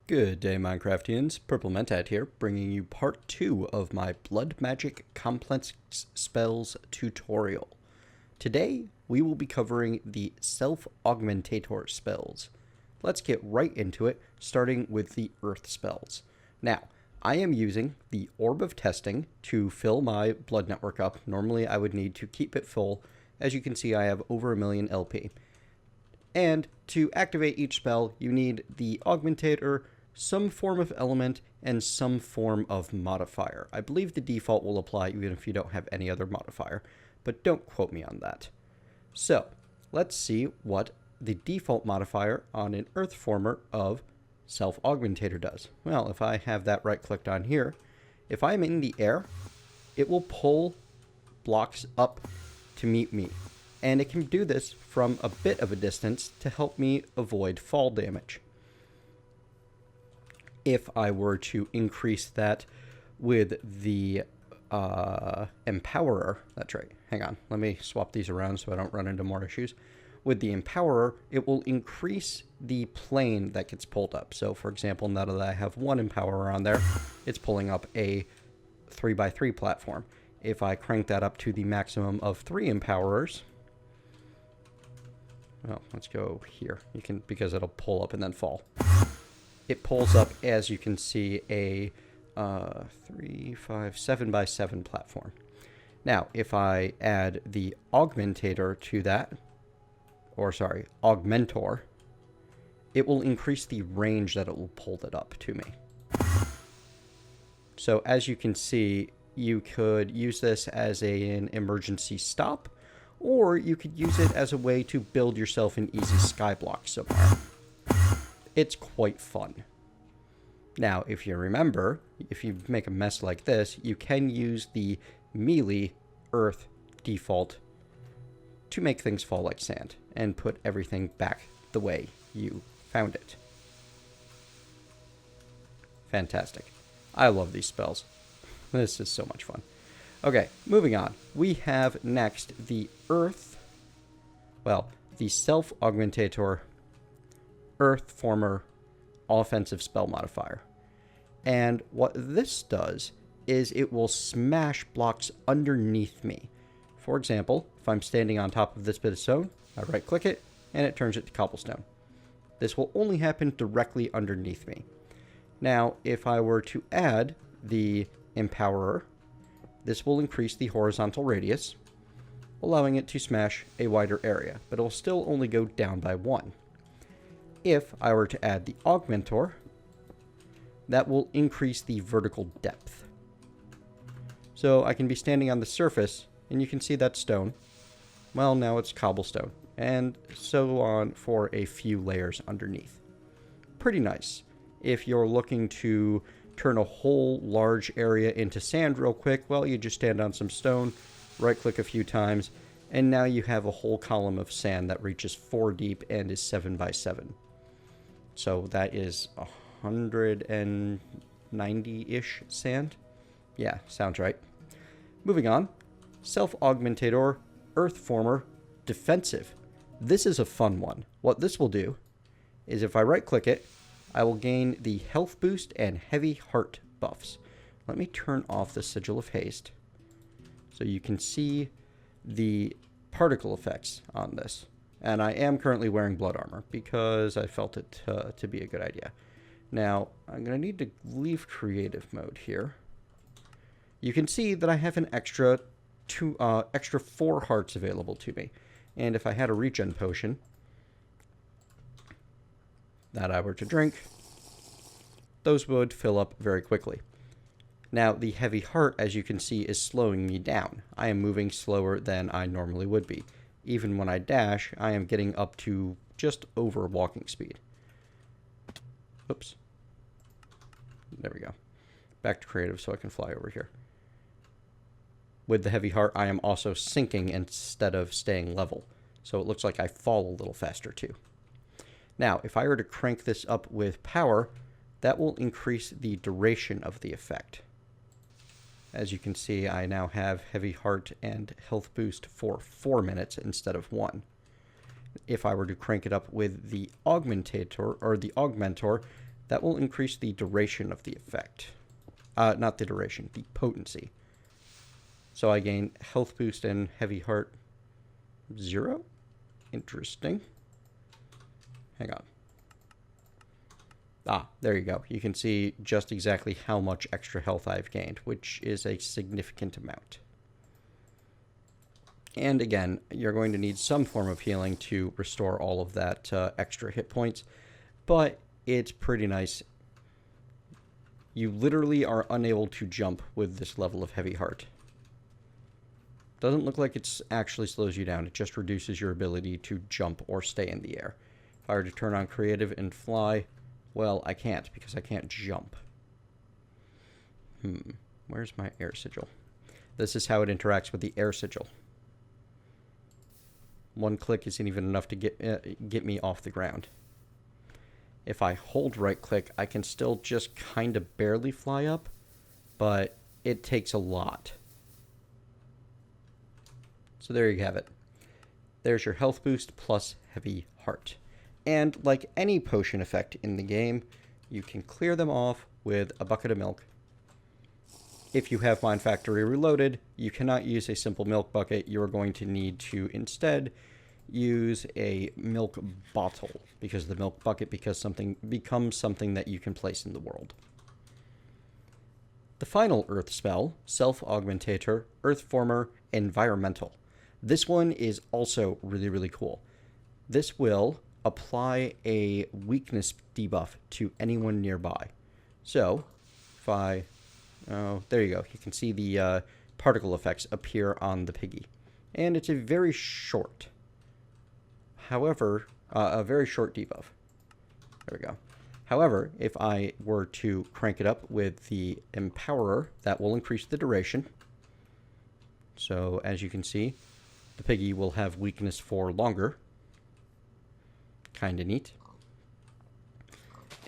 Good day, Minecraftians. Purple Mentat here, bringing you part 2 of my Blood Magic Complex Spells tutorial. Today, we will be covering the Self Augmentator spells. Let's get right into it, starting with the Earth spells. Now, I am using the Orb of Testing to fill my blood network up. Normally, I would need to keep it full. As you can see, I have over 1,000,000 LP. And to activate each spell, you need the Augmentator, some form of element, and some form of modifier. I believe the default will apply even if you don't have any other modifier, but don't quote me on that. So, let's see what the default modifier on an Earth former of Self Augmentator does. Well, if I have that right-clicked on here, if I'm in the air, it will pull blocks up to meet me. And it can do this from a bit of a distance to help me avoid fall damage. If I were to increase that with the Empowerer, that's right, hang on, let me swap these around so I don't run into more issues. With the Empowerer, it will increase the plane that gets pulled up. So for example, now that I have one Empowerer on there, it's pulling up a 3x3 platform. If I crank that up to the maximum of 3 Empowerers, well, let's go here. You can, because it'll pull up and then fall. It pulls up, as you can see, a 7x7 platform. Now, if I add the Augmentator to that, or sorry, Augmentor, it will increase the range that it will pull that up to me. So as you can see, you could use this as an emergency stop, or you could use it as a way to build yourself an easy skyblock somewhere. It's quite fun. Now, if you remember, if you make a mess like this, you can use the melee Earth default to make things fall like sand and put everything back the way you found it. Fantastic. I love these spells. This is so much fun. Okay, moving on. We have next the the Self Augmentator Earth former offensive spell modifier. And what this does is it will smash blocks underneath me. For example, if I'm standing on top of this bit of stone, I right click it and it turns it to cobblestone. This will only happen directly underneath me. Now, if I were to add the Empowerer, this will increase the horizontal radius, allowing it to smash a wider area, but it will still only go down by 1. If I were to add the Augmentor, that will increase the vertical depth. So I can be standing on the surface, and you can see that stone. Well, now it's cobblestone, and so on for a few layers underneath. Pretty nice. If you're looking to turn a whole large area into sand real quick, well, you just stand on some stone, right-click a few times, and now you have a whole column of sand that reaches 4 deep and is 7x7. So that is 190-ish sand. Yeah, sounds right. Moving on. Self Augmentator, Earth Former, Defensive. This is a fun one. What this will do is if I right-click it, I will gain the health boost and heavy heart buffs. Let me turn off the Sigil of Haste so you can see the particle effects on this. And I am currently wearing blood armor because I felt it to be a good idea. Now, I'm going to need to leave creative mode here. You can see that I have an extra 4 hearts available to me. And if I had a regen potion that I were to drink, those would fill up very quickly. Now, the heavy heart, as you can see, is slowing me down. I am moving slower than I normally would be. Even when I dash, I am getting up to just over walking speed. Oops. There we go. Back to creative so I can fly over here. With the heavy heart, I am also sinking instead of staying level. So it looks like I fall a little faster too. Now, if I were to crank this up with power, that will increase the duration of the effect. As you can see, I now have heavy heart and health boost for 4 minutes instead of 1. If I were to crank it up with the Augmentator, or the Augmentor, that will increase the duration of the effect. Not the duration, the potency. So I gain health boost and heavy heart 0. Interesting. Hang on. Ah, there you go. You can see just exactly how much extra health I've gained, which is a significant amount. And again, you're going to need some form of healing to restore all of that extra hit points, but it's pretty nice. You literally are unable to jump with this level of heavy heart. Doesn't look like it actually slows you down. It just reduces your ability to jump or stay in the air. If I were to turn on creative and fly, well, I can't because I can't jump. Where's my air sigil? This is how it interacts with the air sigil. One click isn't even enough to get me off the ground. If I hold right click, I can still just kind of barely fly up, but it takes a lot. So there you have it. There's your health boost plus heavy heart. And like any potion effect in the game, you can clear them off with a bucket of milk. If you have Mind Factory Reloaded, you cannot use a simple milk bucket. You're going to need to instead use a milk bottle, because the milk bucket becomes something that you can place in the world. The final Earth spell, Self Augmentator, Earth Former, Environmental. This one is also really, really cool. This will apply a weakness debuff to anyone nearby. So, if I... Oh, there you go. You can see the particle effects appear on the piggy. And it's a very short. However, a very short debuff. There we go. However, if I were to crank it up with the Empowerer, that will increase the duration. So, as you can see, the piggy will have weakness for longer. Kinda neat.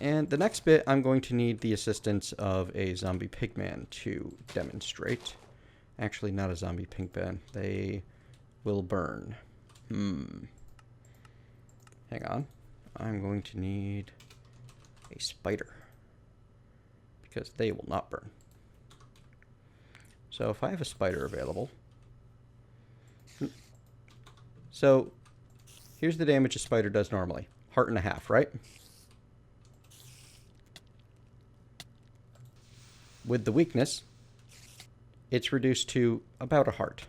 And the next bit, I'm going to need the assistance of a zombie pigman to demonstrate. Actually, not a zombie pigman. They will burn. Hang on. I'm going to need a spider, because they will not burn. So if I have a spider available... So, here's the damage a spider does normally. 1.5 hearts, right? With the weakness, it's reduced to about 1 heart.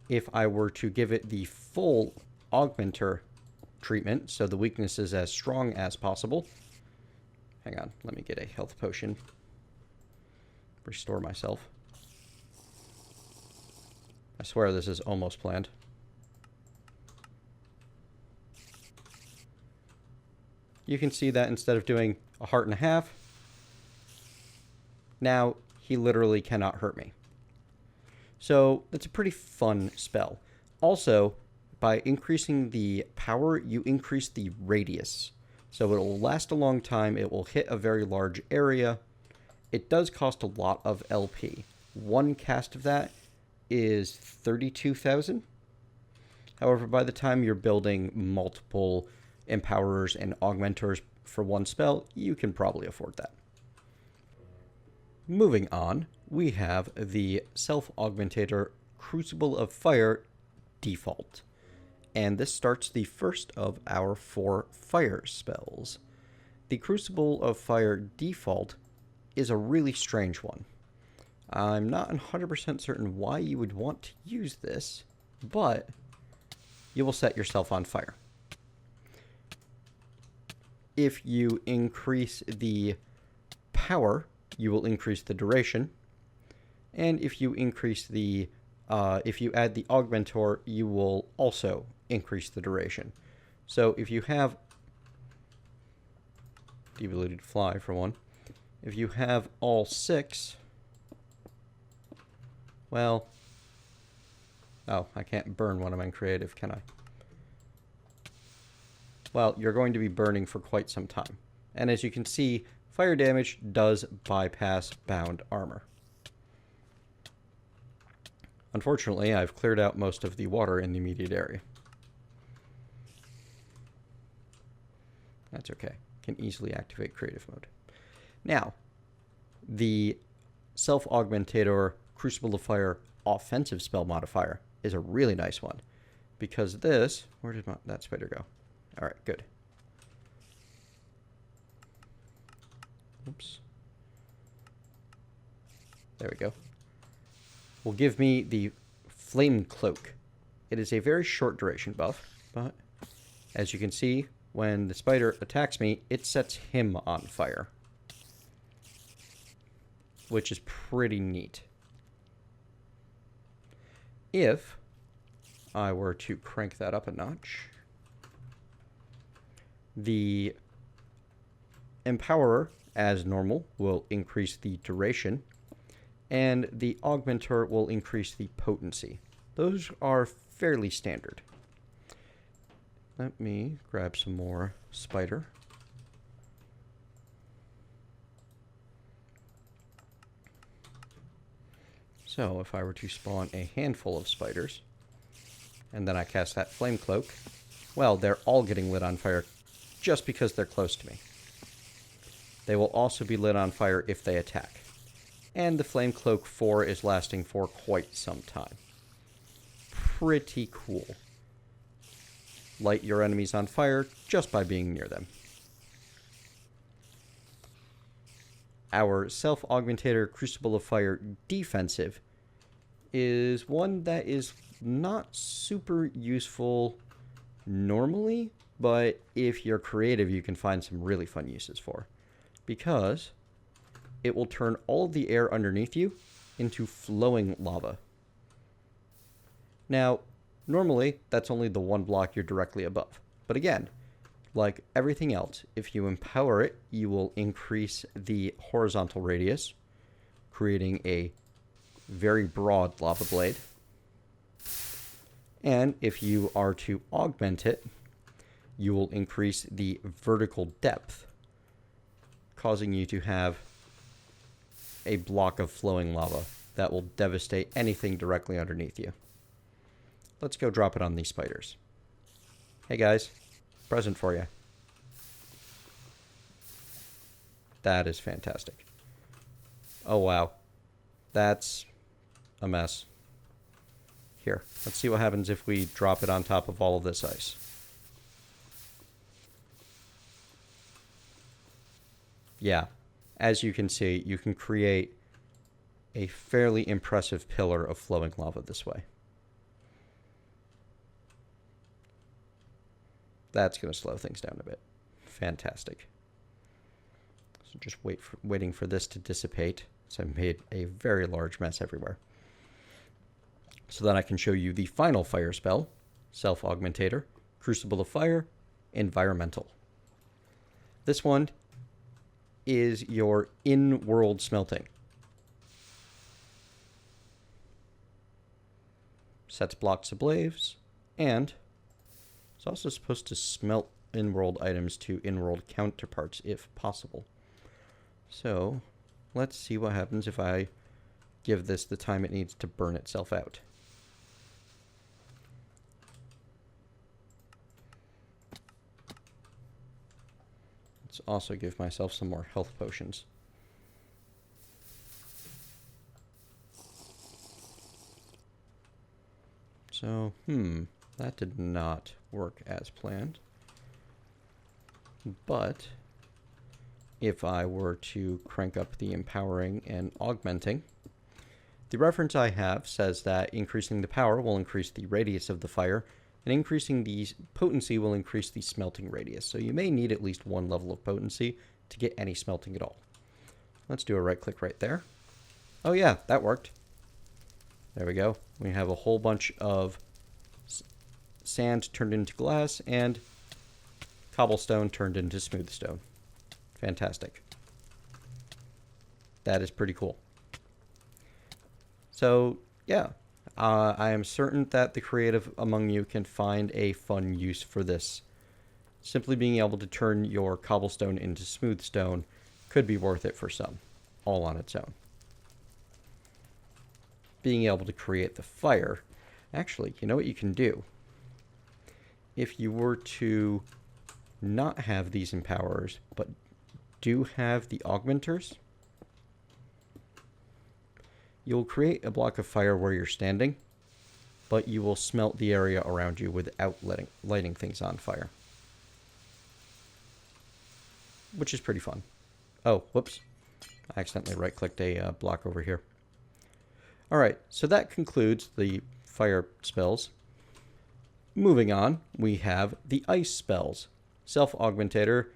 If I were to give it the full Augmenter treatment, so the weakness is as strong as possible. Hang on, let me get a health potion. Restore myself. I swear this is almost planned. You can see that instead of doing 1.5 hearts, now he literally cannot hurt me. So that's a pretty fun spell. Also, by increasing the power, you increase the radius. So it'll last a long time, it will hit a very large area. It does cost a lot of LP. One cast of that is 32,000. However, by the time you're building multiple Empowerers and Augmenters for one spell, you can probably afford that. Moving on, we have the Self Augmentator Crucible of Fire default. And this starts the first of our 4 fire spells. The Crucible of Fire default is a really strange one. I'm not 100% certain why you would want to use this, but you will set yourself on fire. If you increase the power, you will increase the duration. And if you increase the, if you add the Augmentor, you will also increase the duration. So if you have the ability to fly, for one, if you have all 6, well, oh, I can't burn when I'm in creative, can I? Well, you're going to be burning for quite some time. And as you can see, fire damage does bypass bound armor. Unfortunately, I've cleared out most of the water in the immediate area. That's okay. Can easily activate creative mode. Now, the Self Augmentator Crucible of Fire offensive spell modifier is a really nice one. Because this... Where did that spider go? Alright, good. Oops. There we go. Will give me the Flame Cloak. It is a very short duration buff, but as you can see, when the spider attacks me, it sets him on fire. Which is pretty neat. If I were to crank that up a notch, the Empowerer, as normal, will increase the duration, and the Augmenter will increase the potency. Those are fairly standard. Let me grab some more spider. So if I were to spawn a handful of spiders, and then I cast that Flame Cloak, well, they're all getting lit on fire just because they're close to me. They will also be lit on fire if they attack. And the Flame Cloak 4 is lasting for quite some time. Pretty cool. Light your enemies on fire just by being near them. Our Self Augmentator Crucible of Fire defensive is one that is not super useful normally, but if you're creative, you can find some really fun uses for. Because it will turn all of the air underneath you into flowing lava. Now, normally, that's only the one block you're directly above. But again, like everything else, if you empower it, you will increase the horizontal radius, creating a very broad lava blade. And if you are to augment it, you will increase the vertical depth, causing you to have a block of flowing lava that will devastate anything directly underneath you. Let's go drop it on these spiders. Hey guys, present for you. That is fantastic. Oh wow, that's a mess. Here, let's see what happens if we drop it on top of all of this ice. Yeah, as you can see, you can create a fairly impressive pillar of flowing lava this way. That's going to slow things down a bit. Fantastic. So just waiting for this to dissipate. So I made a very large mess everywhere. So that I can show you the final fire spell, Self Augmentator, Crucible of Fire, Environmental. This one is your in-world smelting. Sets blocks ablaze, and it's also supposed to smelt in-world items to in-world counterparts if possible. So let's see what happens if I give this the time it needs to burn itself out. Let's also give myself some more health potions. So, that did not work as planned. But if I were to crank up the empowering and augmenting, the reference I have says that increasing the power will increase the radius of the fire, and increasing the potency will increase the smelting radius. So you may need at least one level of potency to get any smelting at all. Let's do a right click right there. Oh yeah, that worked. There we go. We have a whole bunch of sand turned into glass and cobblestone turned into smooth stone. Fantastic. That is pretty cool. So, yeah. I am certain that the creative among you can find a fun use for this. Simply being able to turn your cobblestone into smooth stone could be worth it for some, all on its own. Being able to create the fire, actually, you know what you can do? If you were to not have these empowers, but do have the augmenters, you'll create a block of fire where you're standing, but you will smelt the area around you without lighting things on fire. Which is pretty fun. Oh, whoops. I accidentally right-clicked a block over here. Alright, so that concludes the fire spells. Moving on, we have the ice spells. Self Augmentator,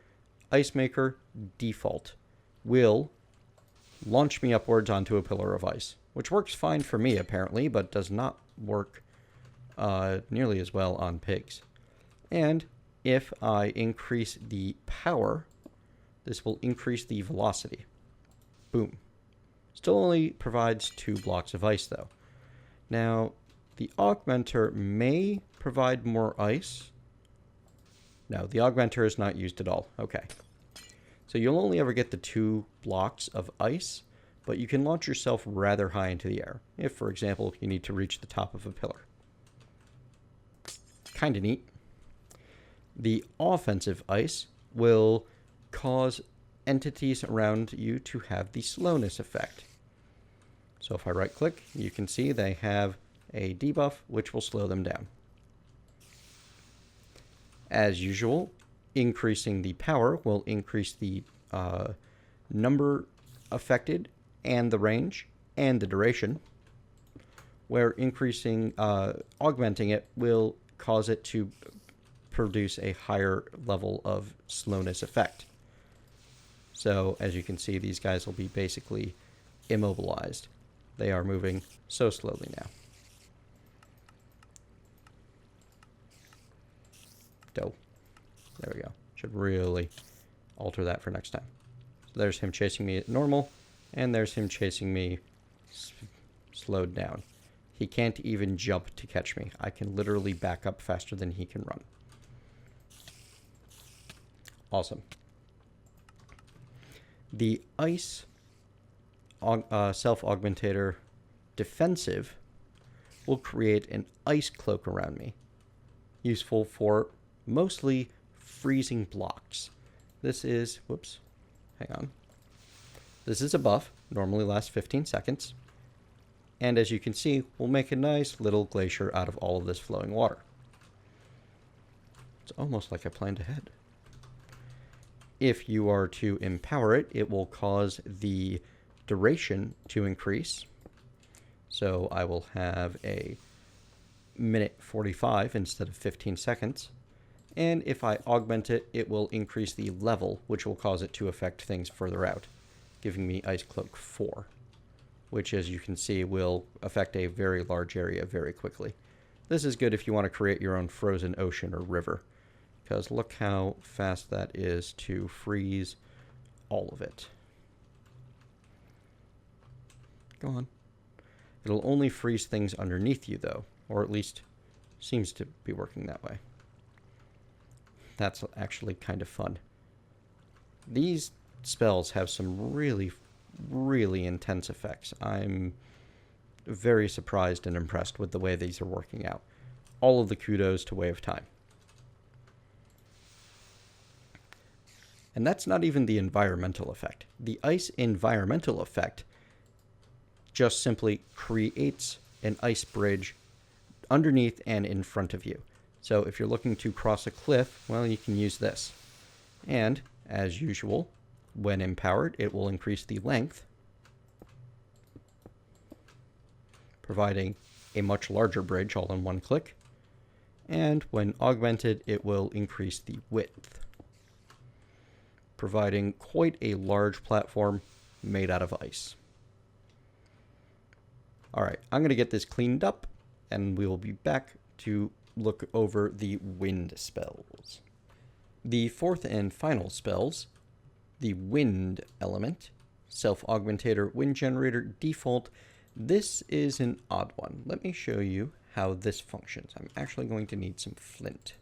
Ice Maker, Default, will launch me upwards onto a pillar of ice, which works fine for me apparently, but does not work nearly as well on pigs. And if I increase the power, this will increase the velocity. Boom. Still only provides 2 blocks of ice though. Now, the augmenter may provide more ice. No, the augmenter is not used at all. Okay. So you'll only ever get the 2 blocks of ice, but you can launch yourself rather high into the air. If, for example, you need to reach the top of a pillar. Kinda neat. The offensive ice will cause entities around you to have the slowness effect. So if I right click, you can see they have a debuff which will slow them down. As usual, increasing the power will increase the number affected and the range and the duration, where increasing, augmenting it will cause it to produce a higher level of slowness effect. So as you can see, these guys will be basically immobilized. They are moving so slowly now. Dope. There we go. Should really alter that for next time. So there's him chasing me at normal, and there's him chasing me slowed down. He can't even jump to catch me. I can literally back up faster than he can run. Awesome. The ice Self Augmentator defensive will create an ice cloak around me, useful for mostly freezing blocks. This is, whoops, hang on. This is a buff, normally lasts 15 seconds. And as you can see, we'll make a nice little glacier out of all of this flowing water. It's almost like I planned ahead. If you are to empower it, it will cause the duration to increase. So I will have a minute 45 instead of 15 seconds. And if I augment it, it will increase the level, which will cause it to affect things further out, giving me Ice Cloak 4, which, as you can see, will affect a very large area very quickly. This is good if you want to create your own frozen ocean or river, because look how fast that is to freeze all of it. Go on. It'll only freeze things underneath you, though, or at least seems to be working that way. That's actually kind of fun. These spells have some really, really intense effects. I'm very surprised and impressed with the way these are working out. All of the kudos to WayofTime. And that's not even the environmental effect. The ice environmental effect just simply creates an ice bridge underneath and in front of you. So if you're looking to cross a cliff, well, you can use this. And, as usual, when empowered, it will increase the length, providing a much larger bridge all in one click. And when augmented, it will increase the width, providing quite a large platform made out of ice. Alright, I'm going to get this cleaned up, and we will be back to look over the wind spells. The fourth and final spells, the wind element, Self Augmentator, Wind Generator, Default. This is an odd one. Let me show you how this functions. I'm actually going to need some flint.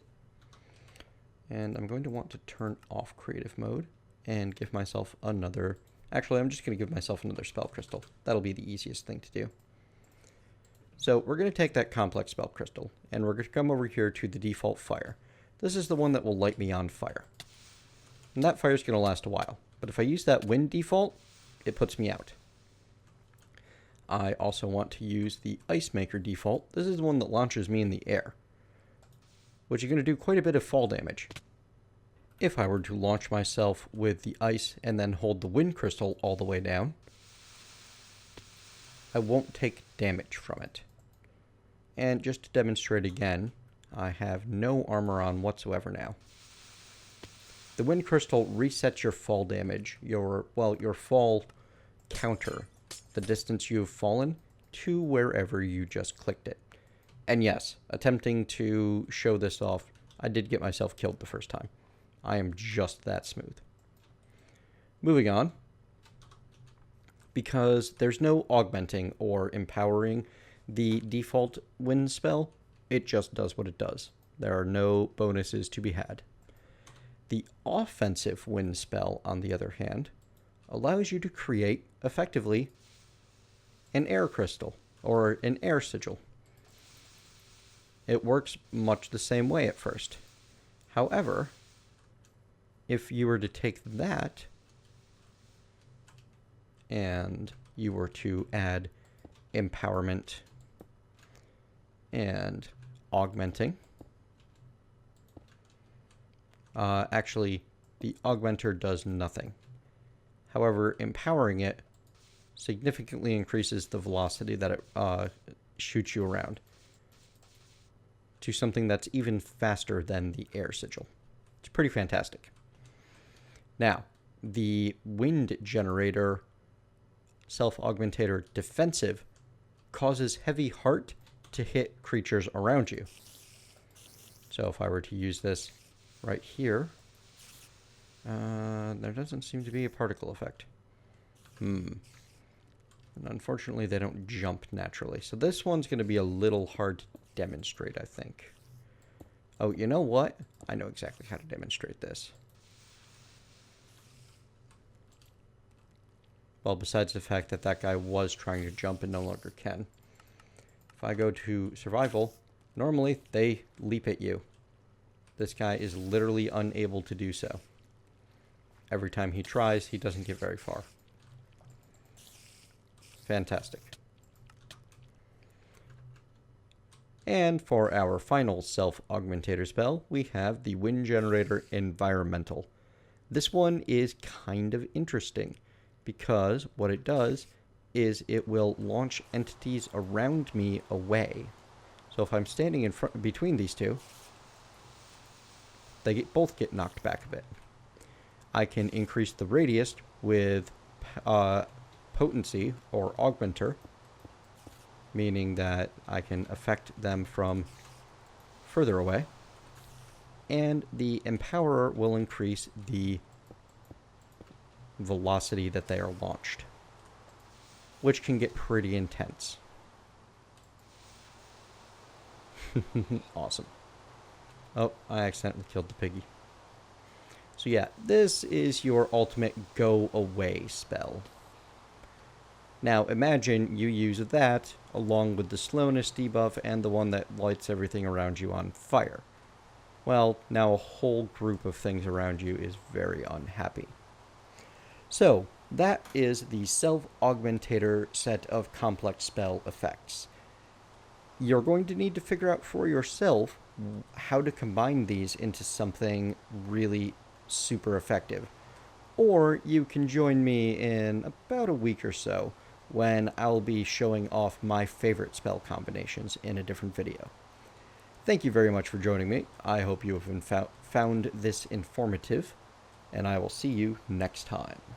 And I'm going to want to turn off creative mode and give myself another... Actually, I'm just going to give myself another spell crystal. That'll be the easiest thing to do. So we're going to take that complex spell crystal, and we're going to come over here to the default fire. this is the one that will light me on fire. And that fire is going to last a while. But if I use that wind default, it puts me out. I also want to use the Ice Maker default. This is the one that launches me in the air, which is going to do quite a bit of fall damage. If I were to launch myself with the ice and then hold the wind crystal all the way down, I won't take damage from it. And just to demonstrate again, I have no armor on whatsoever now. The wind crystal resets your fall damage, your fall counter, the distance you've fallen, to wherever you just clicked it. And yes, attempting to show this off, I did get myself killed the first time. I am just that smooth. Moving on. Because there's no augmenting or empowering the default wind spell, it just does what it does. There are no bonuses to be had. The offensive wind spell, on the other hand, allows you to create, effectively, an air crystal, or an air sigil. It works much the same way at first. However, if you were to take that, and you were to add empowerment and augmenting, actually, the augmenter does nothing. However, empowering it significantly increases the velocity that it shoots you around to something that's even faster than the air sigil. It's pretty fantastic. Now, the wind generator Self Augmentator defensive causes heavy heart to hit creatures around you. So if I were to use this right here, there doesn't seem to be a particle effect. And unfortunately, they don't jump naturally. So this one's going to be a little hard to demonstrate, I think. Oh, you know what? I know exactly how to demonstrate this. Well, besides the fact that that guy was trying to jump and no longer can. If I go to survival, normally they leap at you. This guy is literally unable to do so. Every time he tries, he doesn't get very far. Fantastic. And for our final Self Augmentator spell, we have the Wind Generator Environmental. This one is kind of interesting, because what it does is it will launch entities around me away. So if I'm standing in front between these two, they both get knocked back a bit. I can increase the radius with potency or augmenter, meaning that I can affect them from further away. And the empowerer will increase the velocity that they are launched, which can get pretty intense. Awesome. Oh, I accidentally killed the piggy. So yeah, this is your ultimate go away spell. Now imagine you use that along with the slowness debuff and the one that lights everything around you on fire. Well, now a whole group of things around you is very unhappy. So, that is the Self Augmentator set of complex spell effects. You're going to need to figure out for yourself how to combine these into something really super effective. Or you can join me in about a week or so when I'll be showing off my favorite spell combinations in a different video. Thank you very much for joining me. I hope you have found this informative, and I will see you next time.